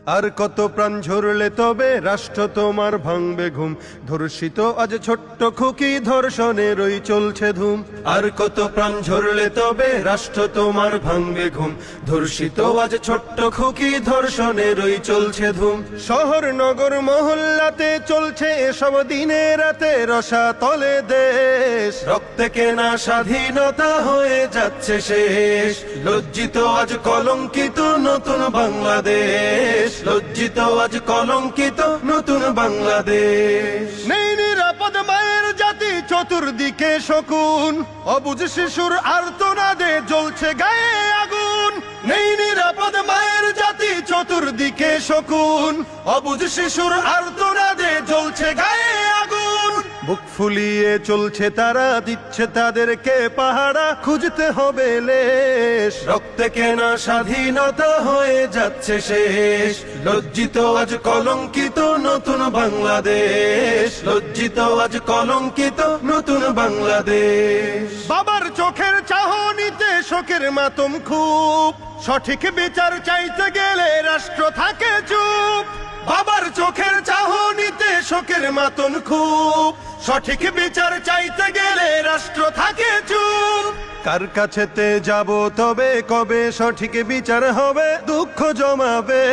আর কত প্রাণ ঝরলে তবে রাষ্ট্র তোমার ভাঙবে ঘুম, ধর্ষিত আজ ছোট্ট খুকি ধর্ষণের ওই চলছে ধুম। আর কত প্রাণ ঝরলে তবে রাষ্ট্র তোমার ভাঙবে ঘুম, ধর্ষিত আজ ছোট্ট খুকি ধর্ষণের ওই চলছে ধুম। শহর নগর মহল্লাতে চলছে এসব দিনে রাতে, রসাতলে দেশ রক্তে কেনা স্বাধীনতা হয়ে যাচ্ছে শেষ। লজ্জিত আজ কলঙ্কিত নতুন বাংলাদেশ, লজ্জিত আজ কলঙ্কিত নতুন বাংলাদেশ। নেই নিরাপদ মায়ের জাতি চতুর্দিকে শকুন, অবুঝ শিশুর আর্তনাদে জ্বলছে গায়ে আগুন। নেই নিরাপদ মায়ের জাতি চতুর্দিকে শকুন, অবুঝ শিশুর আর্তনাদে জ্বলছে গায়ে আগুন। বুক ফুলিয়ে চলছে তারা, দিচ্ছে তাদেরকে পাহারা, খুঁজতে হবে লেশ। রক্তে কেনা স্বাধীনতা হয়ে যাচ্ছে শেষ। লজ্জিত আজ কলঙ্কিত নতুন বাংলাদেশ, লজ্জিত আজ কলঙ্কিত নতুন বাংলাদেশ। বাবার চোখের চাহনিতে শোকের মাতম খুব, সঠিক বিচার চাইতে গেলে রাষ্ট্র থাকে চুপ। বাবার চোখের চাহনিতে শোকের মাতন খুব, সঠিক বিচার চাইতে গেলে রাষ্ট্র থাকে চুপ। কার কাছেতে যাব তবে কবে সঠিক বিচার হবে, দুঃখ জমাবে।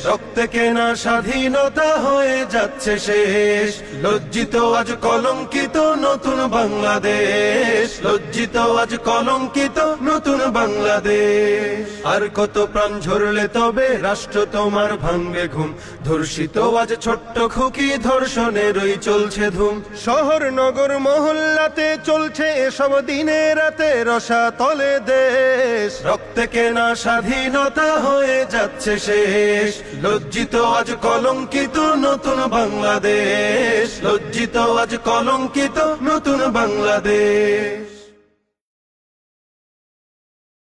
রক্তে কেনা স্বাধীনতা হয়ে যাচ্ছে শেষ। লজ্জিত আজ কলঙ্কিত নতুন বাংলাদেশ, লজ্জিত আজ কলঙ্কিত নতুন বাংলাদেশ। আর কত প্রাণ ঝরলে তবে রাষ্ট্র তোমার ভাঙবে ঘুম, ধর্ষিত আজ ছোট্ট খুকি ধর্ষণের ওই চলছে ধুম। শহর নগর মহল্লাতে চলছে এসব দিনে রাতে, রসাতলে দেশ রক্তে কেনা স্বাধীনতা হয়ে যাচ্ছে শেষ। লজ্জিত আজ কলঙ্কিত নতুন বাংলাদেশ, লজ্জিত আজ কলঙ্কিত নতুন বাংলাদেশ।